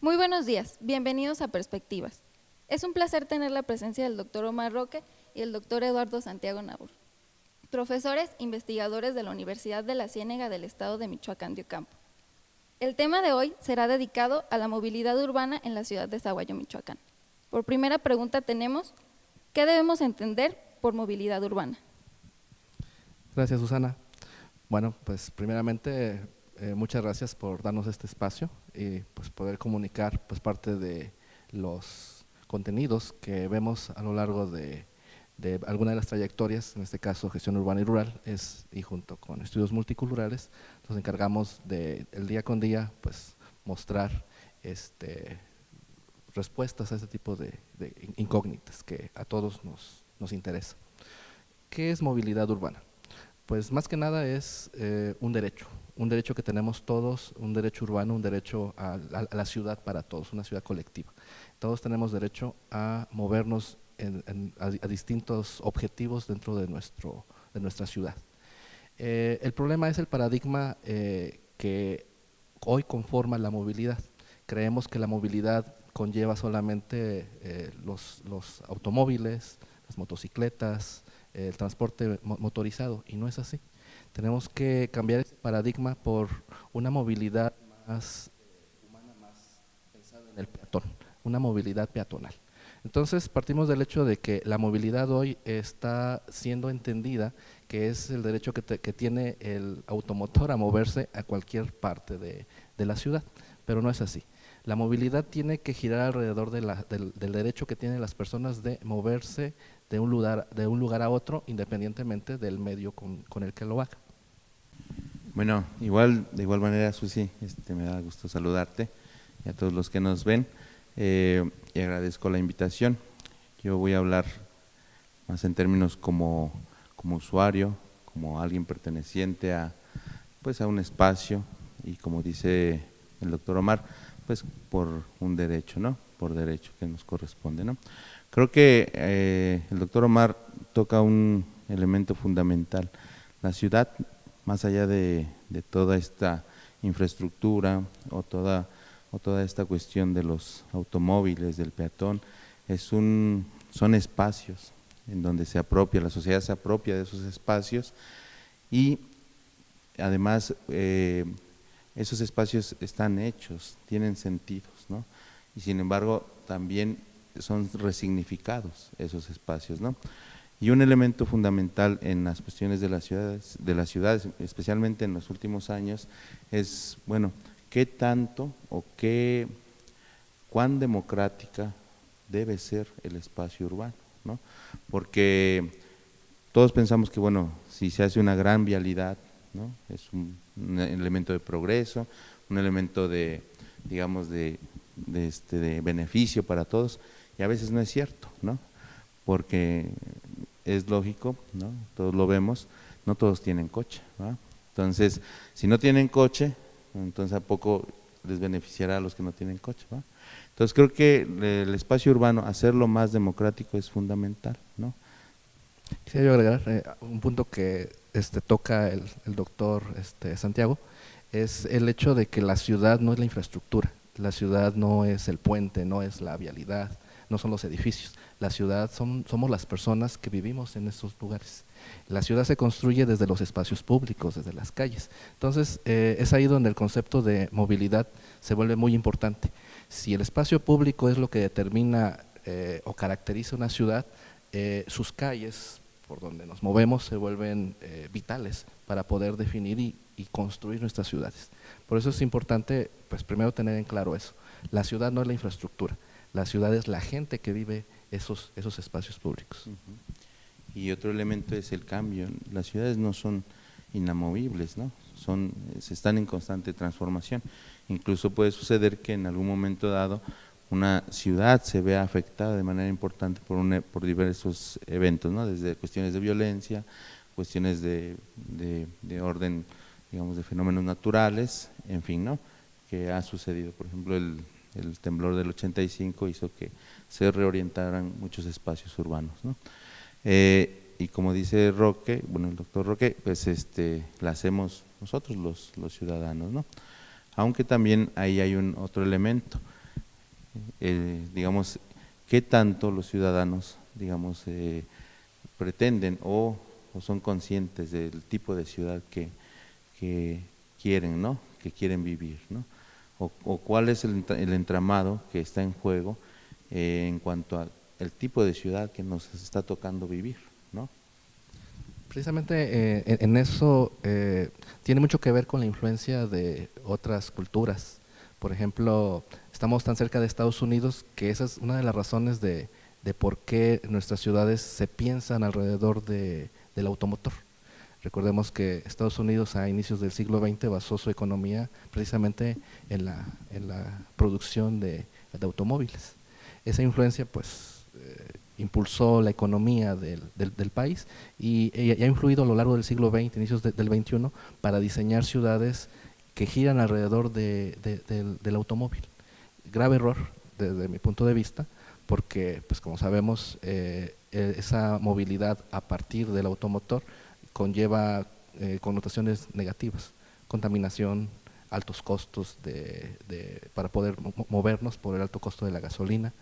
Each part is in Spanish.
Muy buenos días, bienvenidos a Perspectivas. Es un placer tener la presencia del doctor Omar Roque y el doctor Eduardo Santiago Naur, profesores investigadores de la Universidad de la Ciénega del Estado de Michoacán de Ocampo. El tema de hoy será dedicado a la movilidad urbana en la ciudad de Sahuayo, Michoacán. Por primera pregunta tenemos, ¿qué debemos entender por movilidad urbana? Gracias, Susana. Bueno, pues primeramente muchas gracias por darnos este espacio y pues poder comunicar pues parte de los contenidos que vemos a lo largo de alguna de las trayectorias, en este caso gestión urbana y rural, y junto con estudios multiculturales nos encargamos de el día con día pues mostrar respuestas a este tipo de incógnitas que a todos nos interesa. ¿Qué es movilidad urbana? Pues más que nada es un derecho que tenemos todos, un derecho urbano, un derecho a la ciudad para todos, una ciudad colectiva. Todos tenemos derecho a movernos a distintos objetivos dentro de nuestra ciudad. El problema es el paradigma que hoy conforma la movilidad. Creemos que la movilidad conlleva solamente los automóviles, las motocicletas, el transporte motorizado, y no es así. Tenemos que cambiar ese paradigma por una movilidad más humana, más pensada en el peatón, una movilidad peatonal. Entonces partimos del hecho de que la movilidad hoy está siendo entendida que es el derecho que tiene el automotor a moverse a cualquier parte de la ciudad, pero no es así. La movilidad tiene que girar alrededor del derecho que tienen las personas de moverse de un lugar a otro, independientemente del medio con el que lo haga. Bueno, de igual manera, Susi, me da gusto saludarte y a todos los que nos ven, y agradezco la invitación. Yo voy a hablar más en términos como usuario, como alguien perteneciente a un espacio, y como dice el doctor Omar, pues por un derecho, ¿no? Por derecho que nos corresponde, ¿no? Creo que el doctor Omar toca un elemento fundamental. La ciudad, más allá de toda esta infraestructura o toda esta cuestión de los automóviles, del peatón, son espacios en donde la sociedad se apropia de esos espacios, y además esos espacios están hechos, tienen sentidos, ¿no? Y sin embargo también son resignificados esos espacios, ¿no? Y un elemento fundamental en las cuestiones de las ciudades, especialmente en los últimos años, es, bueno, qué tanto o cuán democrática debe ser el espacio urbano, ¿no? Porque todos pensamos que, bueno, si se hace una gran vialidad, ¿no? Es un elemento de progreso, un elemento de, digamos, de beneficio para todos, y a veces no es cierto, ¿no? Porque es lógico, ¿no? Todos lo vemos, no todos tienen coche, ¿va? Entonces, si no tienen coche, entonces ¿a poco les beneficiará a los que no tienen coche, ¿va? Entonces creo que el espacio urbano, hacerlo más democrático es fundamental, ¿no? Quisiera yo agregar un punto que toca el doctor Santiago, es el hecho de que la ciudad no es la infraestructura, la ciudad no es el puente, no es la vialidad, no son los edificios. La ciudad somos las personas que vivimos en esos lugares. La ciudad se construye desde los espacios públicos, desde las calles. Entonces, es ahí donde el concepto de movilidad se vuelve muy importante. Si el espacio público es lo que determina o caracteriza una ciudad, sus calles, por donde nos movemos, se vuelven vitales para poder definir y construir nuestras ciudades. Por eso es importante, pues primero tener en claro eso. La ciudad no es la infraestructura, la ciudad es la gente que vive esos espacios públicos. Y otro elemento es el cambio. Las ciudades no son inamovibles, ¿no? Están en constante transformación. Incluso puede suceder que en algún momento dado una ciudad se vea afectada de manera importante por diversos eventos, ¿no? Desde cuestiones de violencia, cuestiones de orden, digamos, de fenómenos naturales, en fin, ¿no? Que ha sucedido. Por ejemplo, el temblor del 85 hizo que se reorientaran muchos espacios urbanos, ¿no? y como dice Roque, bueno, el doctor Roque, pues la hacemos nosotros los ciudadanos, ¿no? Aunque también ahí hay otro elemento, digamos, ¿qué tanto los ciudadanos, digamos, pretenden o son conscientes del tipo de ciudad que quieren, ¿no? Que quieren vivir, ¿no? O cuál es el entramado que está en juego en cuanto al tipo de ciudad que nos está tocando vivir, ¿no? Precisamente en eso tiene mucho que ver con la influencia de otras culturas. Por ejemplo, estamos tan cerca de Estados Unidos que esa es una de las razones de por qué nuestras ciudades se piensan alrededor del automotor. Recordemos que Estados Unidos a inicios del siglo XX basó su economía precisamente en la producción de automóviles. Esa influencia pues impulsó la economía del país y ha influido a lo largo del siglo XX, inicios del XXI, para diseñar ciudades que giran alrededor del automóvil. Grave error desde mi punto de vista, porque pues como sabemos esa movilidad a partir del automotor conlleva connotaciones negativas, contaminación, altos costos para poder movernos por el alto costo de la gasolina,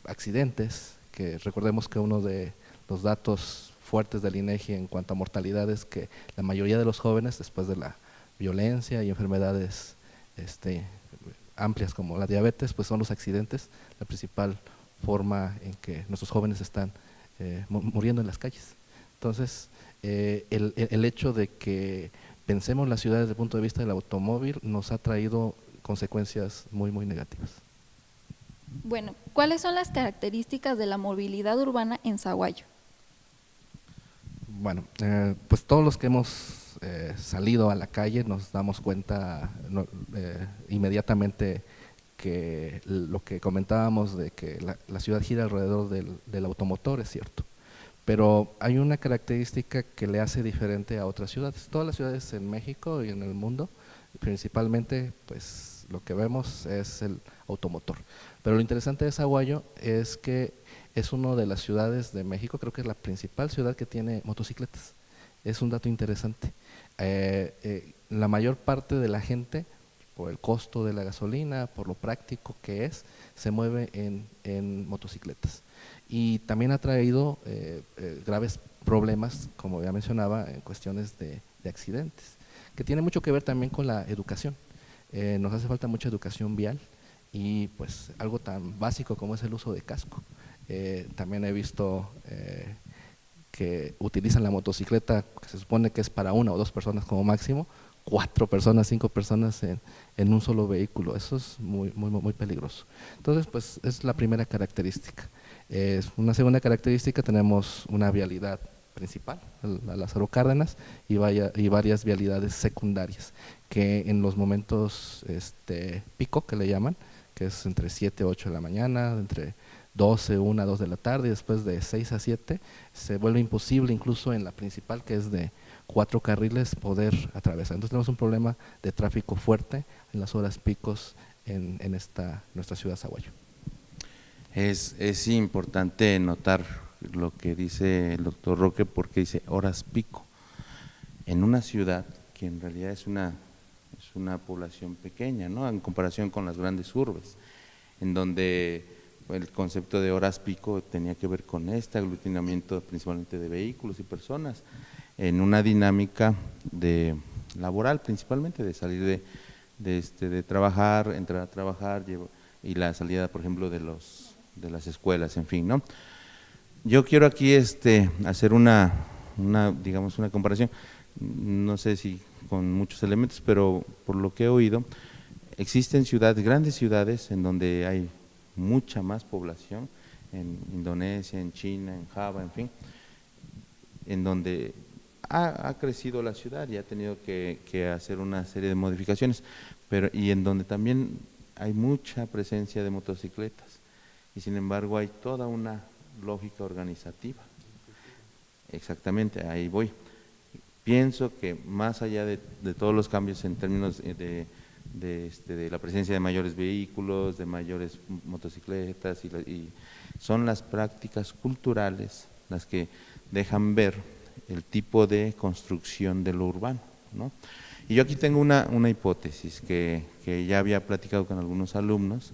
accidentes, que recordemos que uno de los datos fuertes del INEGI en cuanto a mortalidad es que la mayoría de los jóvenes, después de la violencia y enfermedades amplias como la diabetes, pues son los accidentes la principal forma en que nuestros jóvenes están muriendo en las calles. Entonces, el hecho de que pensemos las ciudades desde el punto de vista del automóvil nos ha traído consecuencias muy, muy negativas. Bueno, ¿cuáles son las características de la movilidad urbana en Sahuayo? Bueno, pues todos los que hemos salido a la calle nos damos cuenta inmediatamente que lo que comentábamos de que la ciudad gira alrededor del automotor es cierto, pero hay una característica que le hace diferente a otras ciudades. Todas las ciudades en México y en el mundo, principalmente, pues lo que vemos es el automotor. Pero lo interesante de Sahuayo es que es una de las ciudades de México, creo que es la principal ciudad que tiene motocicletas. Es un dato interesante. La mayor parte de la gente, por el costo de la gasolina, por lo práctico que es, se mueve en motocicletas. Y también ha traído graves problemas, como ya mencionaba, en cuestiones de accidentes, que tiene mucho que ver también con la educación. Nos hace falta mucha educación vial y pues algo tan básico como es el uso de casco. También he visto que utilizan la motocicleta, que se supone que es para una o dos personas como máximo, 4 personas, 5 personas en un solo vehículo. Eso es muy, muy, muy peligroso. Entonces, pues es la primera característica. Una segunda característica, tenemos una vialidad principal, la Lázaro Cárdenas, y varias vialidades secundarias, que en los momentos pico, que le llaman, que es entre 7 y 8 de la mañana, entre 12, 1, 2 de la tarde, y después de 6 a 7, se vuelve imposible incluso en la principal, que es de 4 carriles, poder atravesar. Entonces tenemos un problema de tráfico fuerte en las horas picos en nuestra ciudad Sahuayo. Es importante notar lo que dice el doctor Roque, porque dice horas pico. En una ciudad que en realidad es una población pequeña, ¿no? En comparación con las grandes urbes, en donde el concepto de horas pico tenía que ver con este aglutinamiento principalmente de vehículos y personas, en una dinámica laboral principalmente, de salir de trabajar, entrar a trabajar y la salida, por ejemplo, de las escuelas, en fin, ¿no? Yo quiero aquí hacer digamos una comparación, no sé si con muchos elementos, pero por lo que he oído, existen grandes ciudades en donde hay mucha más población, en Indonesia, en China, en Java, en fin, en donde ha crecido la ciudad y ha tenido que hacer una serie de modificaciones, y en donde también hay mucha presencia de motocicletas, y sin embargo hay toda una lógica organizativa. Exactamente, ahí voy. Pienso que más allá de todos los cambios en términos de la presencia de mayores vehículos, de mayores motocicletas, y son las prácticas culturales las que dejan ver el tipo de construcción de lo urbano, ¿no? Y yo aquí tengo una hipótesis que ya había platicado con algunos alumnos,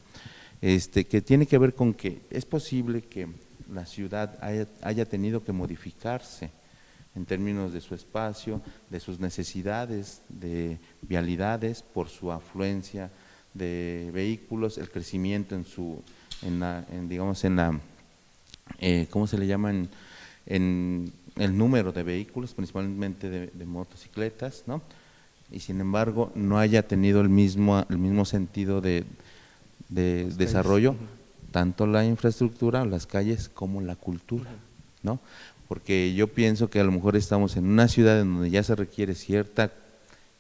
que tiene que ver con que es posible que la ciudad haya tenido que modificarse en términos de su espacio, de sus necesidades, de vialidades, por su afluencia de vehículos, el crecimiento ¿cómo se le llama? En el número de vehículos, principalmente de motocicletas, ¿no? Y sin embargo no haya tenido el mismo sentido de desarrollo, tanto la infraestructura, las calles, como la cultura, ¿no? Porque yo pienso que a lo mejor estamos en una ciudad en donde ya se requiere cierta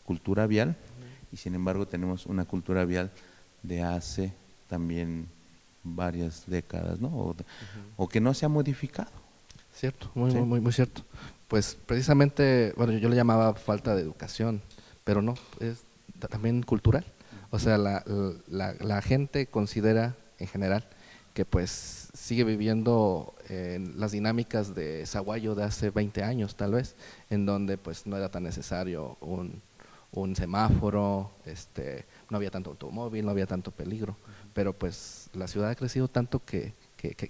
cultura vial, y sin embargo tenemos una cultura vial de hace también varias décadas, ¿no? O que no se ha modificado. Cierto, muy, ¿Sí? muy cierto. Pues precisamente, bueno, yo le llamaba falta de educación, pero no, es también cultural. O sea, la gente considera en general que pues sigue viviendo en las dinámicas de Zaguayo de hace 20 años tal vez, en donde pues no era tan necesario un semáforo, no había tanto automóvil, no había tanto peligro, pero pues la ciudad ha crecido tanto que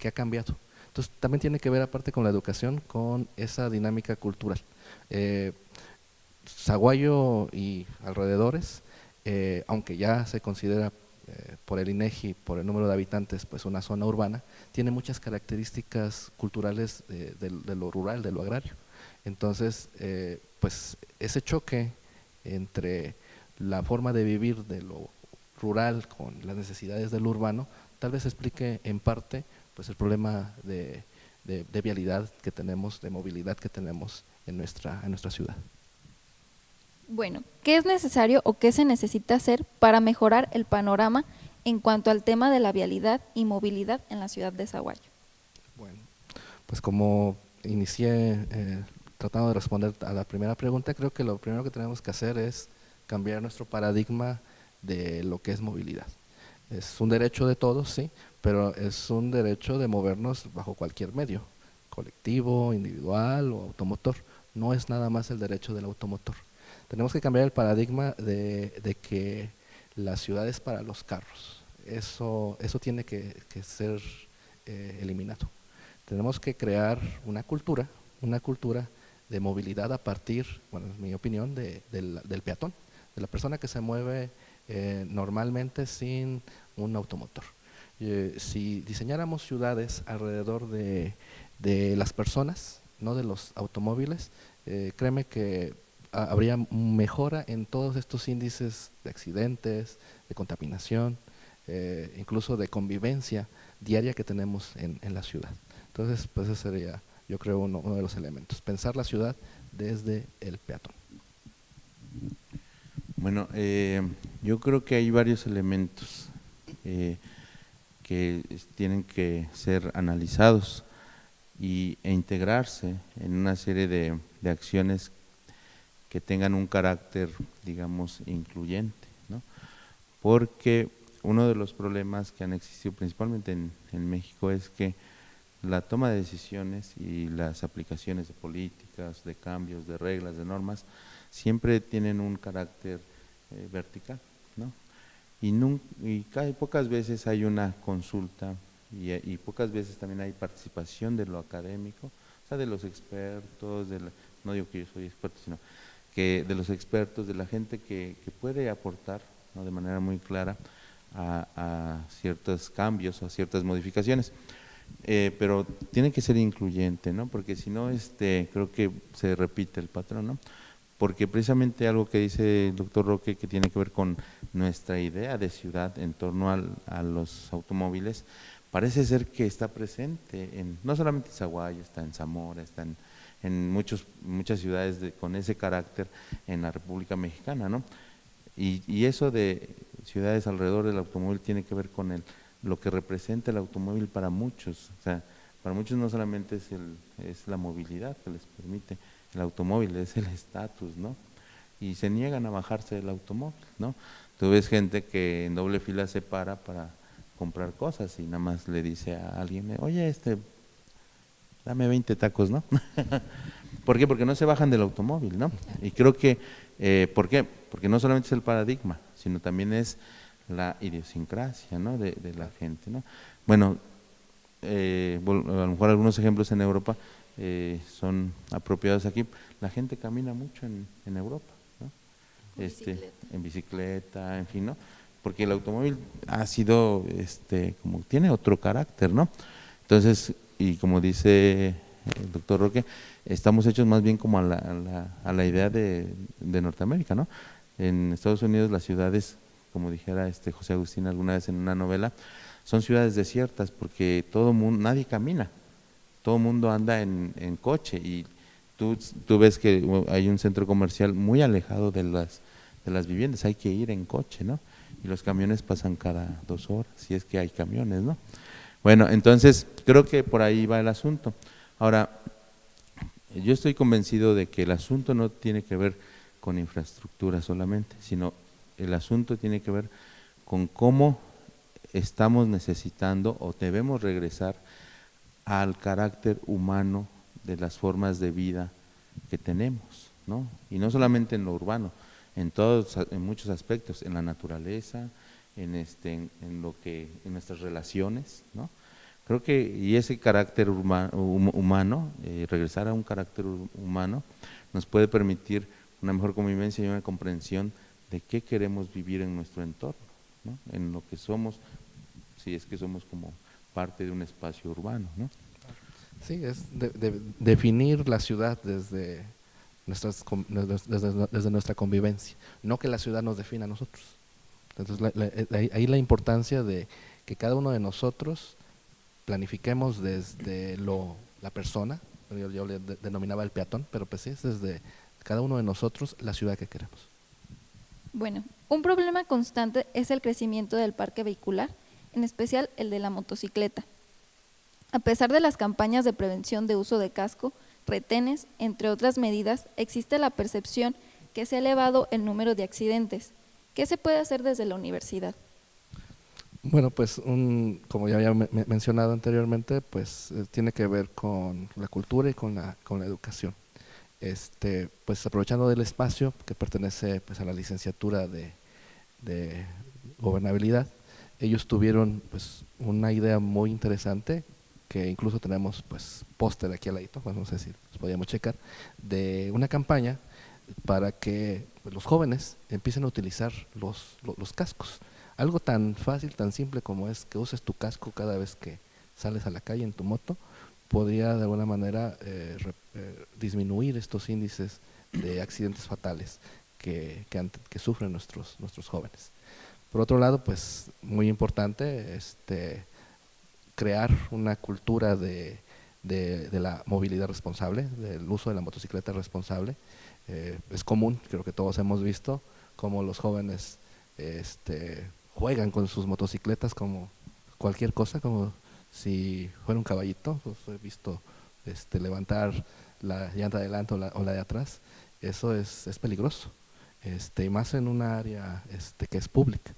ha cambiado. Entonces también tiene que ver, aparte con la educación, con esa dinámica cultural. Zaguayo y alrededores, aunque ya se considera por el INEGI, por el número de habitantes, pues una zona urbana, tiene muchas características culturales de lo rural, de lo agrario. Entonces, pues ese choque entre la forma de vivir de lo rural con las necesidades de lo urbano, tal vez explique en parte pues el problema de vialidad que tenemos, de movilidad que tenemos en nuestra ciudad. Bueno, ¿qué es necesario o qué se necesita hacer para mejorar el panorama en cuanto al tema de la vialidad y movilidad en la ciudad de Zaguayo? Bueno, pues como inicié tratando de responder a la primera pregunta, creo que lo primero que tenemos que hacer es cambiar nuestro paradigma de lo que es movilidad. Es un derecho de todos, sí, pero es un derecho de movernos bajo cualquier medio, colectivo, individual o automotor. No es nada más el derecho del automotor. Tenemos que cambiar el paradigma de que la ciudad es para los carros. Eso tiene que ser eliminado. Tenemos que crear una cultura de movilidad a partir, bueno, en mi opinión, del peatón, de la persona que se mueve normalmente sin un automotor. Si diseñáramos ciudades alrededor de las personas, no de los automóviles, créeme que habría mejora en todos estos índices de accidentes, de contaminación, incluso de convivencia diaria que tenemos en la ciudad. Entonces, pues ese sería, yo creo, uno de los elementos, pensar la ciudad desde el peatón. Bueno, yo creo que hay varios elementos que tienen que ser analizados e integrarse en una serie de acciones que tengan un carácter, digamos, incluyente, ¿no? Porque uno de los problemas que han existido principalmente en México es que la toma de decisiones y las aplicaciones de políticas, de cambios, de reglas, de normas, siempre tienen un carácter vertical, ¿no? Y pocas veces hay una consulta y pocas veces también hay participación de lo académico, o sea, de los expertos, no digo que yo soy experto, sino que de los expertos, de la gente que puede aportar, ¿no?, de manera muy clara a ciertos cambios o a ciertas modificaciones. Pero tiene que ser incluyente, ¿no? Porque si no, creo que se repite el patrón, ¿no? Porque precisamente algo que dice el doctor Roque, que tiene que ver con nuestra idea de ciudad en torno a los automóviles, parece ser que está presente no solamente en Zaguayo, está en Zamora, está en muchas ciudades con ese carácter en la República Mexicana, ¿no? Y eso de ciudades alrededor del automóvil tiene que ver con lo que representa el automóvil para muchos. O sea, para muchos no solamente es la movilidad que les permite el automóvil, es el estatus, ¿no? Y se niegan a bajarse del automóvil, ¿no? Tú ves gente que en doble fila se para comprar cosas y nada más le dice a alguien, oye, dame 20 tacos, ¿no? ¿Por qué? Porque no se bajan del automóvil, ¿no? Y creo que, ¿por qué? Porque no solamente es el paradigma, sino también es la idiosincrasia, ¿no? de la gente, ¿no? Bueno, a lo mejor algunos ejemplos en Europa son apropiados aquí. La gente camina mucho en Europa, ¿no? En bicicleta, en fin, ¿no? Porque el automóvil ha sido, como tiene otro carácter, ¿no? Entonces, y como dice el doctor Roque, estamos hechos más bien como a la idea de Norteamérica, ¿no? En Estados Unidos las ciudades, como dijera José Agustín alguna vez en una novela, son ciudades desiertas porque todo mundo, nadie camina, todo el mundo anda en coche y tú ves que hay un centro comercial muy alejado de las viviendas, hay que ir en coche, ¿no? Y los camiones pasan cada 2 horas, si es que hay camiones, ¿no? Bueno, entonces creo que por ahí va el asunto. Ahora, yo estoy convencido de que el asunto no tiene que ver con infraestructura solamente, sino el asunto tiene que ver con cómo estamos necesitando o debemos regresar al carácter humano de las formas de vida que tenemos, ¿no? Y no solamente en lo urbano, en muchos aspectos, en la naturaleza, en nuestras relaciones, ¿no? Creo que y ese carácter humano, regresar a un carácter humano, nos puede permitir una mejor convivencia y una comprensión de qué queremos vivir en nuestro entorno, ¿no? En lo que somos, si es que somos como parte de un espacio urbano, ¿no? Sí, es definir la ciudad desde nuestra convivencia, no que la ciudad nos defina a nosotros. Entonces, ahí la importancia de que cada uno de nosotros planifiquemos desde la persona, yo le denominaba el peatón, pero pues sí, es desde cada uno de nosotros la ciudad que queremos. Bueno, un problema constante es el crecimiento del parque vehicular, en especial el de la motocicleta. A pesar de las campañas de prevención de uso de casco, retenes, entre otras medidas, existe la percepción que se ha elevado el número de accidentes. ¿Qué se puede hacer desde la universidad? Bueno, pues como ya había mencionado anteriormente, pues tiene que ver con la cultura y con la educación. Pues aprovechando del espacio que pertenece pues a la licenciatura de gobernabilidad, ellos tuvieron pues una idea muy interesante que incluso tenemos pues póster aquí al ladito, pues, no sé si los podíamos checar, de una campaña para que pues, los jóvenes empiecen a utilizar los cascos. Algo tan fácil, tan simple como es que uses tu casco cada vez que sales a la calle en tu moto, podría de alguna manera disminuir estos índices de accidentes fatales que sufren nuestros jóvenes. Por otro lado, pues muy importante crear una cultura de la movilidad responsable, del uso de la motocicleta responsable. Es común, creo que todos hemos visto cómo los jóvenes juegan con sus motocicletas como cualquier cosa, como si fuera un caballito. Pues he visto levantar la llanta de adelante o la de atrás. Eso es peligroso, y más en un área que es pública.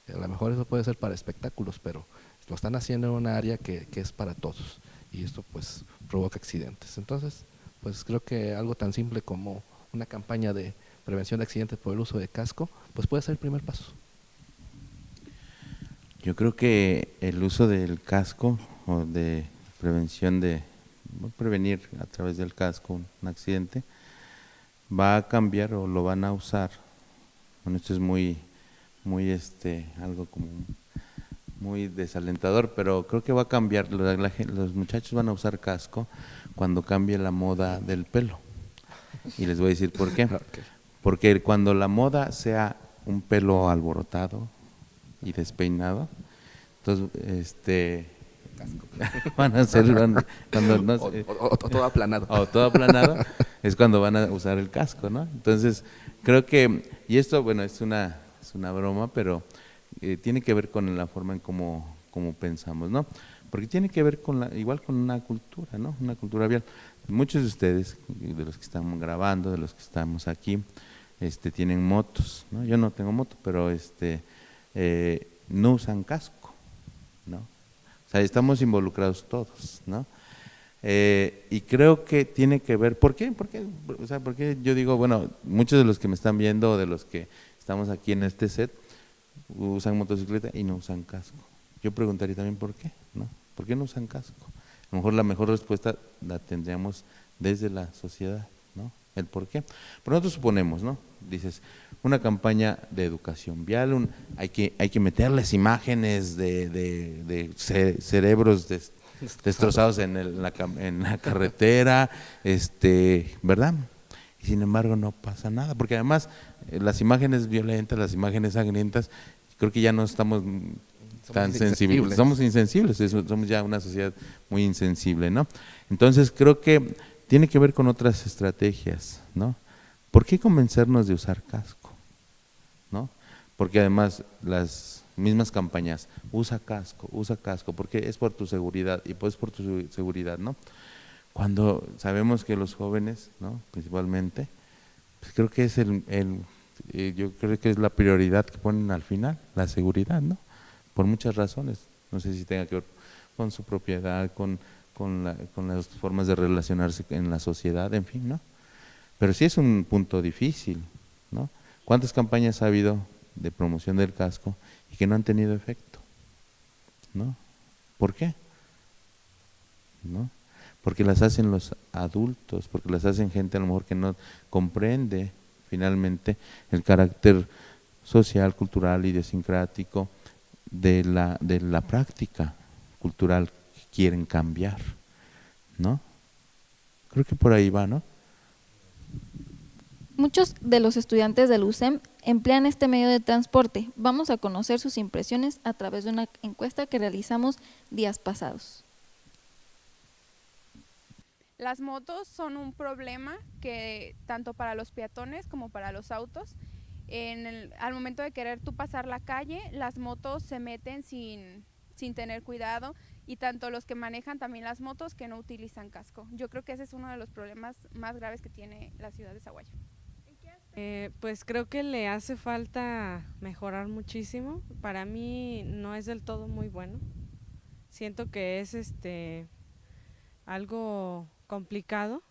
A lo mejor eso puede ser para espectáculos, pero lo están haciendo en una área que es para todos, y esto pues provoca accidentes. Entonces, pues creo que algo tan simple como una campaña de prevención de accidentes por el uso de casco, pues puede ser el primer paso. Yo creo que el uso del casco o de prevención prevenir a través del casco un accidente va a cambiar o lo van a usar. Bueno, esto es muy algo como muy desalentador, pero creo que va a cambiar. Los muchachos van a usar casco cuando cambie la moda del pelo. Y les voy a decir por qué. Okay. Porque cuando la moda sea un pelo alborotado y despeinado, entonces van a ser cuando no o todo aplanado. O todo aplanado es cuando van a usar el casco, ¿no? Entonces creo que, y esto bueno es una broma, pero tiene que ver con la forma en cómo pensamos, ¿no? Porque tiene que ver igual con una cultura, ¿no? Una cultura vial. Muchos de ustedes, de los que estamos grabando, de los que estamos aquí, tienen motos, ¿no? Yo no tengo moto, pero no usan casco, ¿no? O sea, estamos involucrados todos, ¿no? Y creo que tiene que ver, ¿por qué? O sea, porque yo digo, bueno, muchos de los que me están viendo, de los que estamos aquí en este set, usan motocicleta y no usan casco. Yo preguntaría también por qué, ¿no? ¿Por qué no usan casco? A lo mejor la mejor respuesta la tendríamos desde la sociedad, ¿no? El por qué. Pero nosotros suponemos, ¿no? Dices, una campaña de educación vial, hay que meterles imágenes de cerebros destrozados en la carretera, ¿verdad? Y sin embargo no pasa nada, porque además las imágenes violentas, las imágenes sangrientas, creo que ya no estamos tan sensibles, somos insensibles, somos ya una sociedad muy insensible, ¿no? Entonces creo que tiene que ver con otras estrategias, ¿no? ¿Por qué convencernos de usar casco? ¿No? Porque además las mismas campañas, usa casco, porque es por tu seguridad, y pues por tu seguridad, ¿no? Cuando sabemos que los jóvenes, ¿no? Principalmente, pues creo que es yo creo que es la prioridad que ponen al final, la seguridad, ¿no? Por muchas razones, no sé si tenga que ver con su propiedad, con las formas de relacionarse en la sociedad, en fin, ¿no? Pero sí es un punto difícil, ¿no? ¿Cuántas campañas ha habido de promoción del casco y que no han tenido efecto? ¿No? ¿Por qué? ¿No? Porque las hacen los adultos, porque las hacen gente a lo mejor que no comprende finalmente el carácter social, cultural, idiosincrático de la práctica cultural que quieren cambiar, ¿no? Creo que por ahí va, ¿no? Muchos de los estudiantes del UCEM emplean este medio de transporte. Vamos a conocer sus impresiones a través de una encuesta que realizamos días pasados. Las motos son un problema que tanto para los peatones como para los autos. Al momento de querer tú pasar la calle, las motos se meten sin tener cuidado, y tanto los que manejan también las motos que no utilizan casco. Yo creo que ese es uno de los problemas más graves que tiene la ciudad de Zaguayo. Pues creo que le hace falta mejorar muchísimo. Para mí no es del todo muy bueno. Siento que es algo complicado,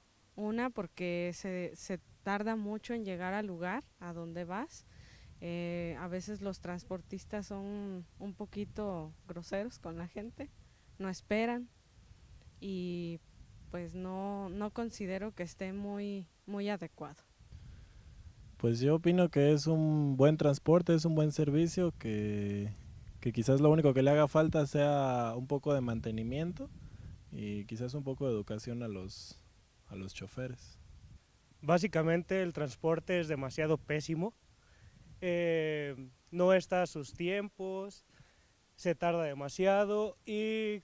porque se tarda mucho en llegar al lugar a donde vas. A veces los transportistas son un poquito groseros con la gente, no esperan, y pues no considero que esté muy adecuado. Pues yo opino que es un buen transporte, es un buen servicio, que quizás lo único que le haga falta sea un poco de mantenimiento y quizás un poco de educación a los choferes. Básicamente el transporte es demasiado pésimo, no está a sus tiempos, se tarda demasiado, y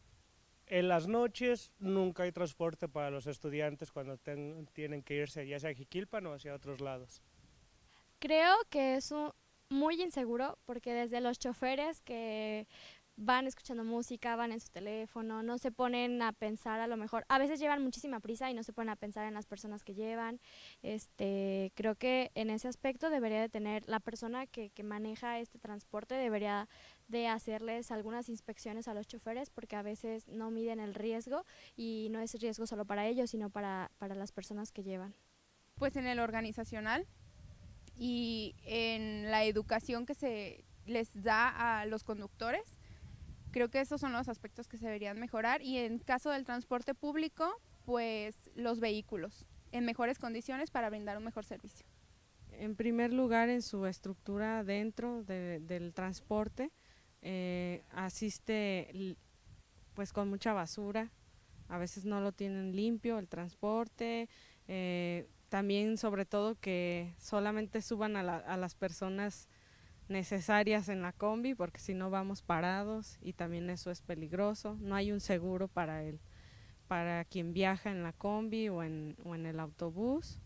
en las noches nunca hay transporte para los estudiantes cuando tienen que irse ya sea a Jiquilpan o hacia otros lados. Creo que es muy inseguro, porque desde los choferes que van escuchando música, van en su teléfono, no se ponen a pensar, a lo mejor, a veces llevan muchísima prisa y no se ponen a pensar en las personas que llevan. Creo que en ese aspecto debería de tener la persona que maneja este transporte, debería de hacerles algunas inspecciones a los choferes, porque a veces no miden el riesgo, y no es riesgo solo para ellos, sino para las personas que llevan. Pues en el organizacional y en la educación que se les da a los conductores, creo que esos son los aspectos que se deberían mejorar. Y en caso del transporte público, pues los vehículos en mejores condiciones para brindar un mejor servicio. En primer lugar, en su estructura dentro del transporte, asiste pues con mucha basura, a veces no lo tienen limpio el transporte. También, sobre todo, que solamente suban a las personas necesarias en la combi, porque si no vamos parados, y también eso es peligroso. No hay un seguro para quien viaja en la combi o en el autobús,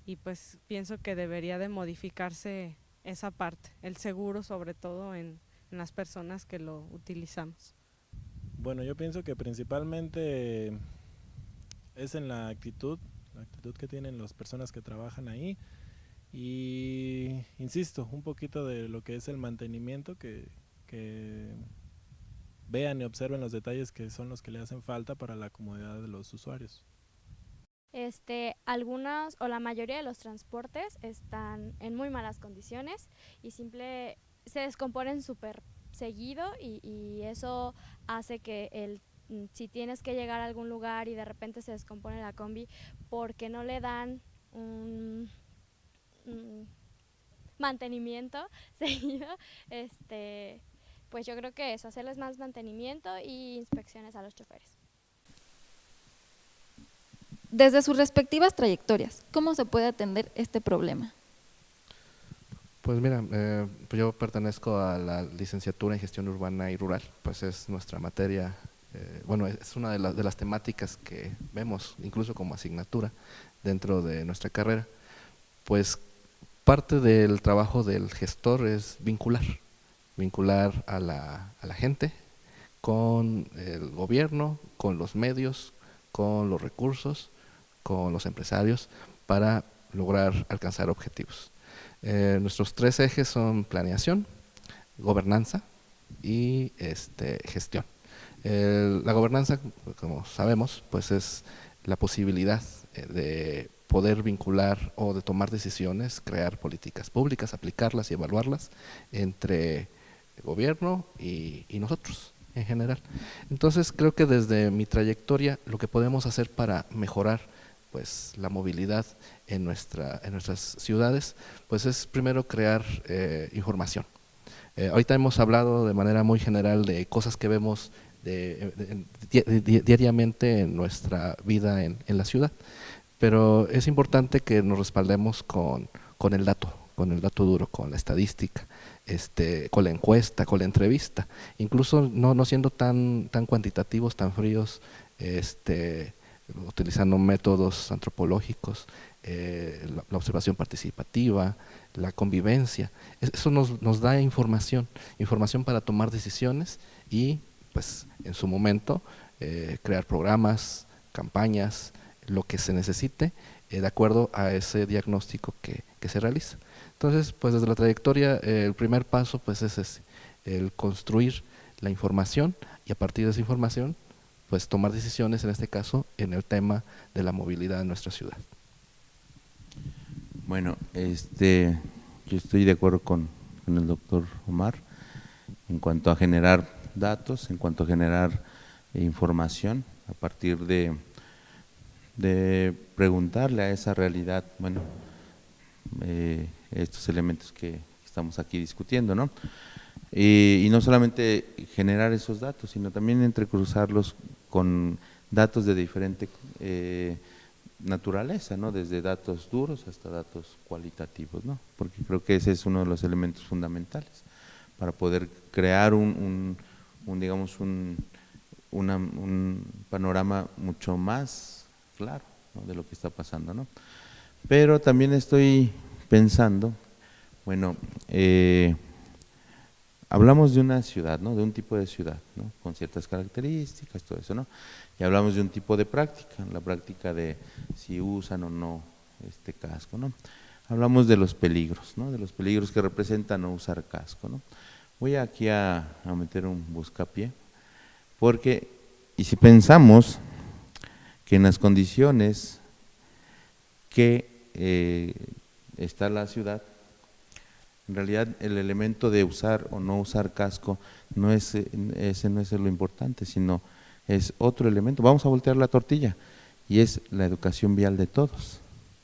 y pues pienso que debería de modificarse esa parte, el seguro, sobre todo en las personas que lo utilizamos. Bueno, yo pienso que principalmente es en la actitud que tienen las personas que trabajan ahí, y insisto, un poquito de lo que es el mantenimiento que vean y observen los detalles que son los que le hacen falta para la comodidad de los usuarios. Algunos o la mayoría de los transportes están en muy malas condiciones y se descomponen súper seguido y eso hace que si tienes que llegar a algún lugar y de repente se descompone la combi porque no le dan un mantenimiento seguido, pues yo creo que eso, hacerles más mantenimiento y inspecciones a los choferes. Desde sus respectivas trayectorias, ¿cómo se puede atender este problema? Pues mira, pues yo pertenezco a la licenciatura en Gestión Urbana y Rural, pues es nuestra materia, bueno, es una de las temáticas que vemos incluso como asignatura dentro de nuestra carrera. Pues parte del trabajo del gestor es vincular a la gente con el gobierno, con los medios, con los recursos, con los empresarios para lograr alcanzar objetivos. Nuestros 3 ejes son planeación, gobernanza y gestión. La gobernanza, como sabemos, pues es la posibilidad de poder vincular o de tomar decisiones, crear políticas públicas, aplicarlas y evaluarlas entre el gobierno y nosotros en general. Entonces creo que desde mi trayectoria lo que podemos hacer para mejorar pues la movilidad en nuestras ciudades, pues es primero crear información. Ahorita hemos hablado de manera muy general de cosas que vemos diariamente en nuestra vida en la ciudad, pero es importante que nos respaldemos con el dato duro, con la estadística, con la encuesta, con la entrevista, incluso no siendo tan cuantitativos, tan fríos, utilizando métodos antropológicos, la observación participativa, la convivencia. Eso nos da información para tomar decisiones y pues en su momento crear programas, campañas, lo que se necesite de acuerdo a ese diagnóstico que se realiza. Entonces, pues desde la trayectoria, el primer paso pues es ese, el construir la información y a partir de esa información pues tomar decisiones, en este caso, en el tema de la movilidad en nuestra ciudad. Bueno, yo estoy de acuerdo con el doctor Omar en cuanto a generar datos, en cuanto a generar información a partir de preguntarle a esa realidad, bueno, estos elementos que estamos aquí discutiendo, ¿no? Y no solamente generar esos datos, sino también entrecruzarlos con datos de diferente naturaleza, ¿no? Desde datos duros hasta datos cualitativos, ¿no? Porque creo que ese es uno de los elementos fundamentales para poder crear un panorama mucho más claro, ¿no? De lo que está pasando, ¿no? Pero también estoy pensando, bueno, hablamos de una ciudad, ¿no? De un tipo de ciudad, ¿no? Con ciertas características, todo eso, ¿no? Y hablamos de un tipo de práctica, la práctica de si usan o no este casco, ¿no? Hablamos de los peligros, ¿no? De los peligros que representa no usar casco, ¿no? Voy aquí a meter un buscapié, porque, y si pensamos que en las condiciones que está la ciudad, en realidad el elemento de usar o no usar casco ese no es lo importante, sino es otro elemento. Vamos a voltear la tortilla y es la educación vial de todos,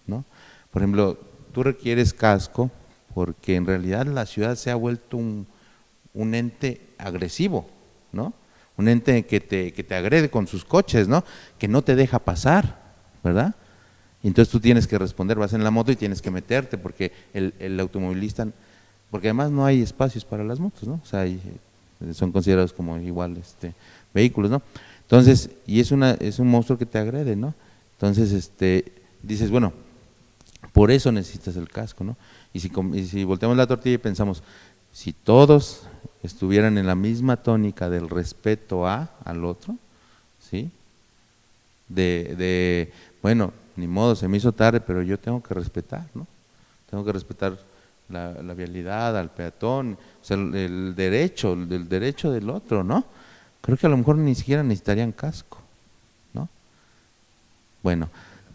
¿no? Por ejemplo, tú requieres casco porque en realidad la ciudad se ha vuelto un ente agresivo, ¿no? Un ente que te agrede con sus coches, ¿no? Que no te deja pasar, ¿verdad? Y entonces tú tienes que responder, vas en la moto y tienes que meterte porque el automovilista, porque además no hay espacios para las motos, ¿no? O sea, son considerados como igual vehículos, ¿no? Entonces, y es un monstruo que te agrede, ¿no? Entonces, dices, bueno, por eso necesitas el casco, ¿no? Y si volteamos la tortilla y pensamos, si todos estuvieran en la misma tónica del respeto al otro, ¿sí? Bueno, ni modo, se me hizo tarde, pero yo tengo que respetar, ¿no? Tengo que respetar la vialidad, al peatón, o sea, el derecho del otro, ¿no? creo que a lo mejor ni siquiera necesitarían casco, ¿no? Bueno,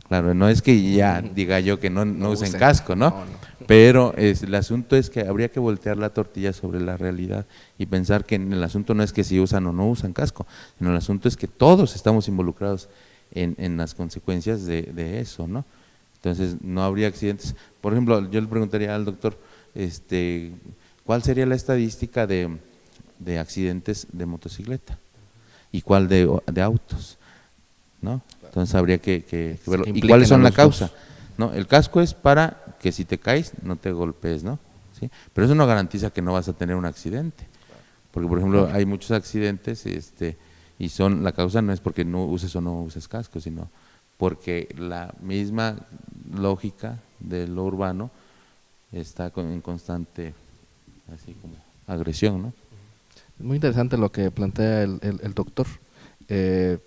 claro, no es que ya diga yo que no usen casco, ¿no? Pero el asunto es que habría que voltear la tortilla sobre la realidad y pensar que el asunto no es que si usan o no usan casco, sino el asunto es que todos estamos involucrados en las consecuencias de eso, ¿no? Entonces no habría accidentes. Por ejemplo, yo le preguntaría al doctor, ¿cuál sería la estadística de accidentes de motocicleta? ¿Y cuál de autos? ¿No? Entonces habría que verlo. ¿Y cuáles son la causa? ¿No? El casco es para que si te caes no te golpees, ¿no? ¿Sí? Pero eso no garantiza que no vas a tener un accidente. Porque, por ejemplo, hay muchos accidentes y la causa no es porque no uses o no uses casco, sino porque la misma lógica de lo urbano está en constante así como agresión, ¿no? Muy interesante lo que plantea el doctor. El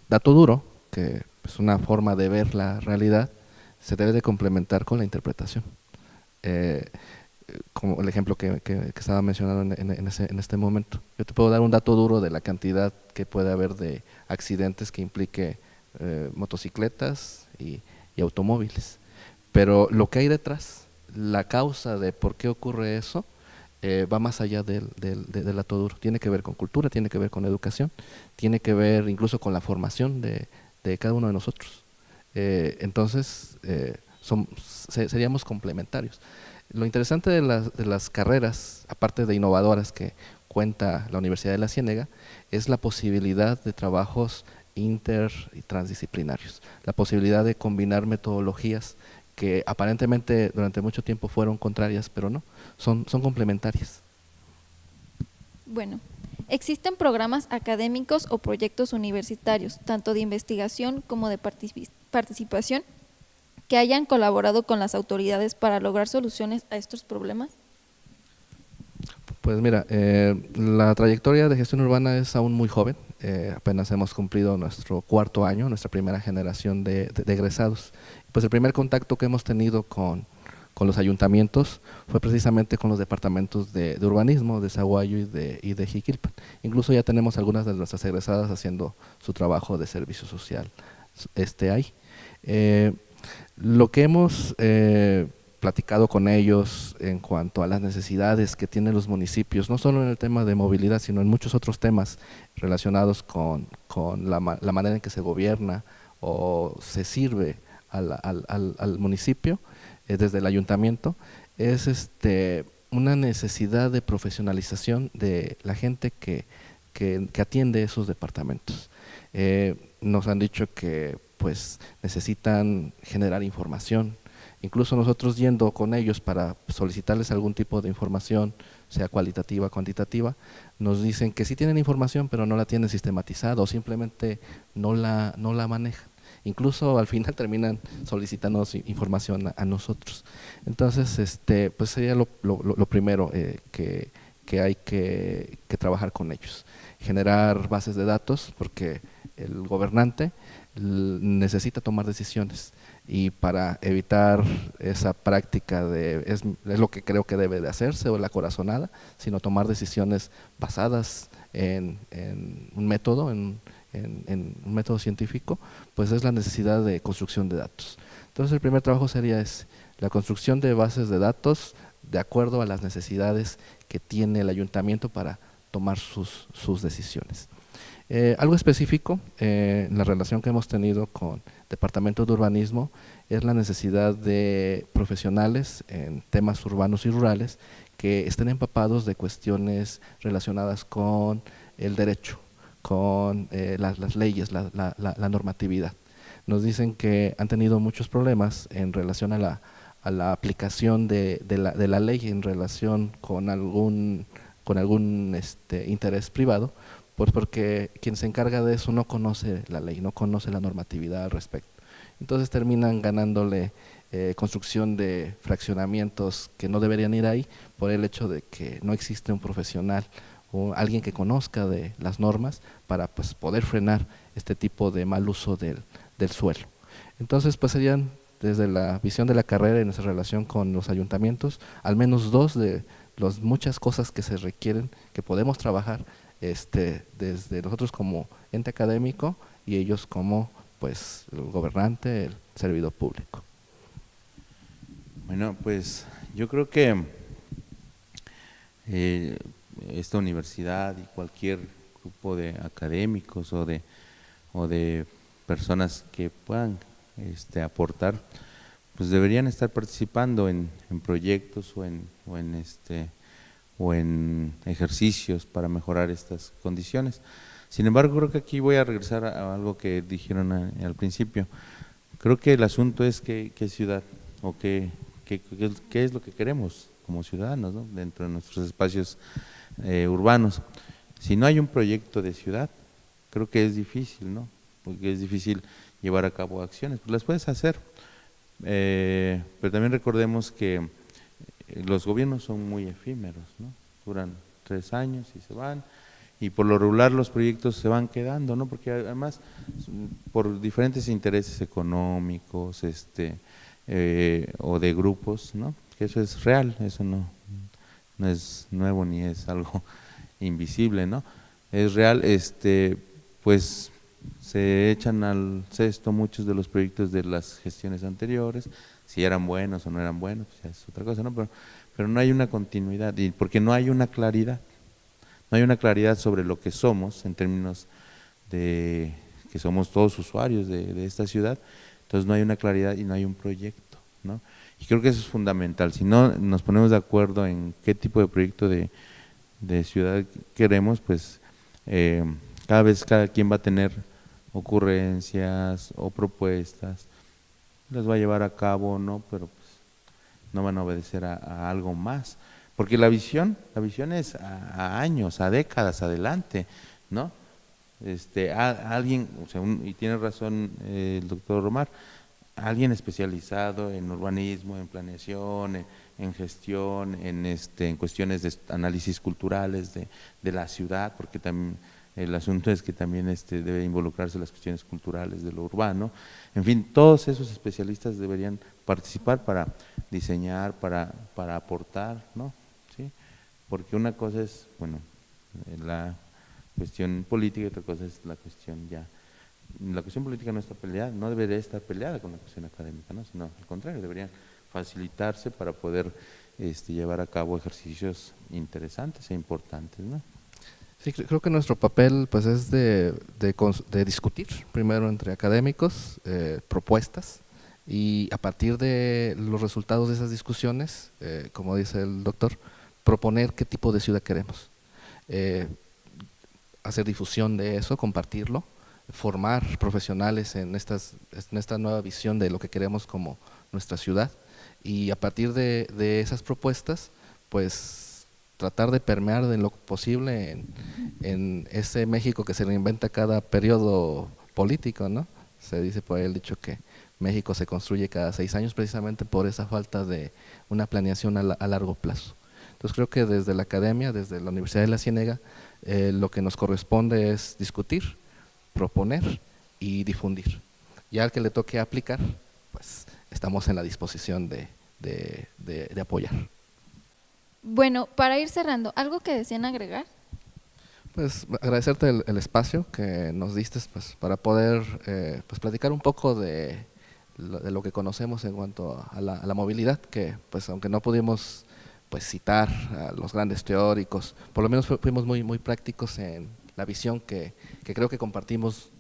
dato duro, que es una forma de ver la realidad, se debe de complementar con la interpretación. Como el ejemplo que estaba mencionando en este momento. Yo te puedo dar un dato duro de la cantidad que puede haber de accidentes que implique motocicletas y automóviles, pero lo que hay detrás, la causa de por qué ocurre eso, va más allá del dato duro. Tiene que ver con cultura, tiene que ver con educación, tiene que ver incluso con la formación de cada uno de nosotros. Entonces, seríamos complementarios. Lo interesante de las carreras, aparte de innovadoras que cuenta la Universidad de la Ciénega, es la posibilidad de trabajos inter y transdisciplinarios, la posibilidad de combinar metodologías que aparentemente durante mucho tiempo fueron contrarias, pero no, son complementarias. Bueno, existen programas académicos o proyectos universitarios, tanto de investigación como de participación, que hayan colaborado con las autoridades para lograr soluciones a estos problemas. Pues mira, la trayectoria de gestión urbana es aún muy joven, apenas hemos cumplido nuestro 4º año, nuestra primera generación de egresados. Pues el primer contacto que hemos tenido con los ayuntamientos fue precisamente con los departamentos de urbanismo, de Zaguayo y de Jiquilpan. Incluso ya tenemos algunas de nuestras egresadas haciendo su trabajo de servicio social ahí. Lo que hemos platicado con ellos en cuanto a las necesidades que tienen los municipios, no solo en el tema de movilidad, sino en muchos otros temas relacionados con la manera en que se gobierna o se sirve al municipio desde el ayuntamiento, es una necesidad de profesionalización de la gente que atiende esos departamentos. Nos han dicho que pues necesitan generar información. Incluso nosotros yendo con ellos para solicitarles algún tipo de información, sea cualitativa, cuantitativa, nos dicen que sí tienen información, pero no la tienen sistematizada o simplemente no la manejan. Incluso al final terminan solicitándonos información a nosotros. Entonces, pues sería lo primero que hay que trabajar con ellos. Generar bases de datos, porque el gobernante necesita tomar decisiones, y para evitar esa práctica es lo que creo que debe de hacerse, o la corazonada, sino tomar decisiones basadas en un método, en un método científico, pues es la necesidad de construcción de datos. Entonces el primer trabajo sería la construcción de bases de datos de acuerdo a las necesidades que tiene el ayuntamiento para tomar sus decisiones. Algo específico en la relación que hemos tenido con departamentos de urbanismo es la necesidad de profesionales en temas urbanos y rurales que estén empapados de cuestiones relacionadas con el derecho, con las leyes, la normatividad. Nos dicen que han tenido muchos problemas en relación a la aplicación de la ley en relación con algún interés privado, pues porque quien se encarga de eso no conoce la ley, no conoce la normatividad al respecto. Entonces terminan ganándole construcción de fraccionamientos que no deberían ir ahí por el hecho de que no existe un profesional o alguien que conozca de las normas para pues poder frenar este tipo de mal uso del suelo. Entonces pues serían, desde la visión de la carrera y nuestra relación con los ayuntamientos, al menos 2 de las muchas cosas que se requieren, que podemos trabajar desde nosotros como ente académico y ellos como pues el gobernante, el servidor público. Bueno, pues yo creo que esta universidad y cualquier grupo de académicos o de personas que puedan aportar, pues deberían estar participando en proyectos o en ejercicios para mejorar estas condiciones. Sin embargo, creo que aquí voy a regresar a algo que dijeron al principio. Creo que el asunto es qué ciudad o qué es lo que queremos como ciudadanos, ¿no? Dentro de nuestros espacios urbanos. Si no hay un proyecto de ciudad, creo que es difícil, ¿no? Porque es difícil llevar a cabo acciones, pues las puedes hacer, pero también recordemos que los gobiernos son muy efímeros, ¿no? Duran 3 años y se van, y por lo regular los proyectos se van quedando, ¿no? Porque además por diferentes intereses económicos o de grupos, ¿no? Que eso es real, eso no es nuevo ni es algo invisible, ¿no? Es real, pues se echan al cesto muchos de los proyectos de las gestiones anteriores, si eran buenos o no eran buenos, pues ya es otra cosa, ¿no? Pero no hay una continuidad, y porque no hay una claridad, sobre lo que somos en términos de que somos todos usuarios de esta ciudad, entonces no hay una claridad y no hay un proyecto, ¿no? Y creo que eso es fundamental. Si no nos ponemos de acuerdo en qué tipo de proyecto de ciudad queremos, pues cada quien va a tener ocurrencias o propuestas, las va a llevar a cabo, ¿no? Pero pues no van a obedecer a algo más, porque la visión es a años, a décadas adelante, ¿no? Alguien, o sea, y tiene razón el doctor Omar, alguien especializado en urbanismo, en planeación, en gestión, en cuestiones de análisis culturales de la ciudad, porque también el asunto es que también debe involucrarse las cuestiones culturales de lo urbano. En fin, todos esos especialistas deberían participar para diseñar, para aportar, ¿no? ¿Sí? Porque una cosa es, bueno, la cuestión política y otra cosa es la cuestión ya. La cuestión política no está peleada, no debería estar peleada con la cuestión académica, ¿no? Sino al contrario, deberían facilitarse para poder llevar a cabo ejercicios interesantes e importantes, ¿no? Sí, creo que nuestro papel pues es de discutir primero entre académicos propuestas, y a partir de los resultados de esas discusiones, como dice el doctor, proponer qué tipo de ciudad queremos, hacer difusión de eso, compartirlo, formar profesionales en esta nueva visión de lo que queremos como nuestra ciudad, y a partir de esas propuestas pues tratar de permear de lo posible en ese México que se reinventa cada periodo político, ¿no? Se dice por ahí el dicho que México se construye cada 6 años precisamente por esa falta de una planeación a largo plazo. Entonces creo que desde la academia, desde la Universidad de la Ciénega, lo que nos corresponde es discutir, proponer y difundir. Ya al que le toque aplicar, pues estamos en la disposición de apoyar. Bueno, para ir cerrando, ¿algo que deseen agregar? Pues agradecerte el espacio que nos diste pues, para poder pues, platicar un poco de lo que conocemos en cuanto a la movilidad, que pues aunque no pudimos pues, citar a los grandes teóricos, por lo menos fuimos muy prácticos en la visión que creo que compartimos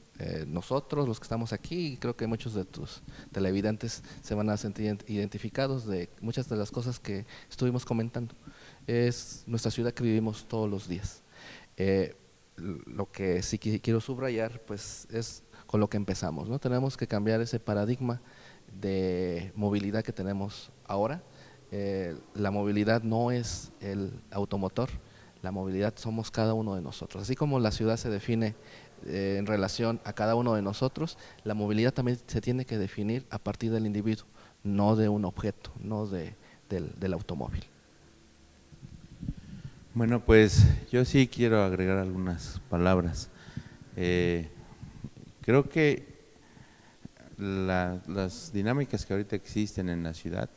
nosotros, los que estamos aquí, y creo que muchos de tus televidentes se van a sentir identificados de muchas de las cosas que estuvimos comentando. Es nuestra ciudad que vivimos todos los días. Lo que sí quiero subrayar pues es con lo que empezamos, ¿no? Tenemos que cambiar ese paradigma de movilidad que tenemos ahora. La movilidad no es el automotor, la movilidad somos cada uno de nosotros. Así como la ciudad se define en relación a cada uno de nosotros, la movilidad también se tiene que definir a partir del individuo, no de un objeto, no del automóvil. Bueno, pues yo sí quiero agregar algunas palabras. Creo que las dinámicas que ahorita existen en la ciudad,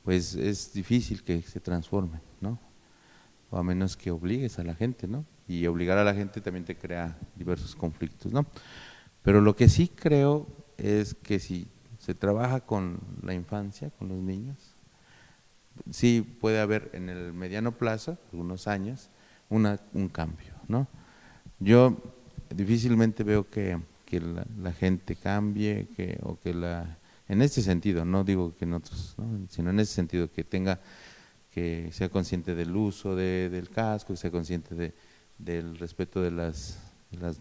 pues es difícil que se transformen, ¿no? O a menos que obligues a la gente, ¿no? y obligar a la gente también te crea diversos conflictos, ¿no? Pero lo que sí creo es que si se trabaja con la infancia, con los niños, sí puede haber en el mediano plazo, algunos años, un cambio, ¿no? Yo difícilmente veo que la gente cambie, en este sentido, no digo que en otros, ¿no? Sino en ese sentido, que sea consciente del uso del casco, que sea consciente del respeto de las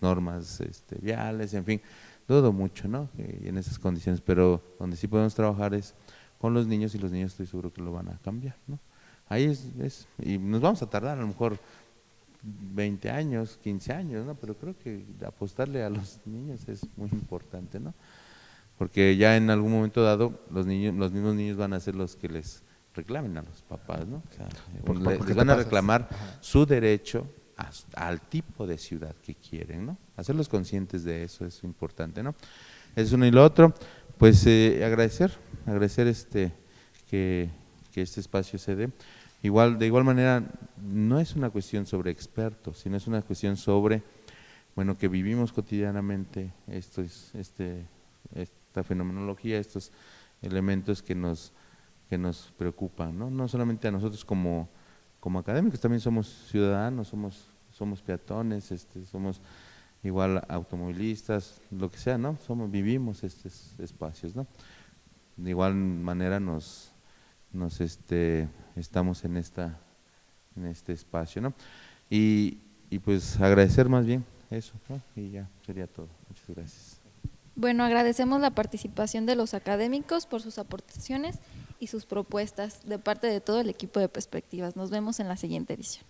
normas viales, en fin, dudo mucho, ¿no? En esas condiciones, pero donde sí podemos trabajar es con los niños, y los niños estoy seguro que lo van a cambiar, ¿no? Ahí y nos vamos a tardar a lo mejor 20 años, 15 años, ¿no? Pero creo que apostarle a los niños es muy importante, ¿no? Porque ya en algún momento dado los mismos niños van a ser los que les reclamen a los papás, ¿no? O sea, les van a reclamar su derecho al tipo de ciudad que quieren, ¿no? Hacerlos conscientes de eso es importante, ¿no? Es uno y lo otro, pues agradecer que este espacio se dé. De igual manera, no es una cuestión sobre expertos, sino es una cuestión sobre, bueno, que vivimos cotidianamente esta fenomenología, estos elementos que nos preocupan, ¿no? No solamente a nosotros como académicos, también somos ciudadanos, somos peatones, somos igual automovilistas, lo que sea, ¿no? Vivimos estos espacios, ¿no? De igual manera estamos en este espacio, ¿no? Y pues agradecer más bien eso, ¿no? Y ya sería todo. Muchas gracias. Bueno, agradecemos la participación de los académicos por sus aportaciones y sus propuestas de parte de todo el equipo de Perspectivas. Nos vemos en la siguiente edición.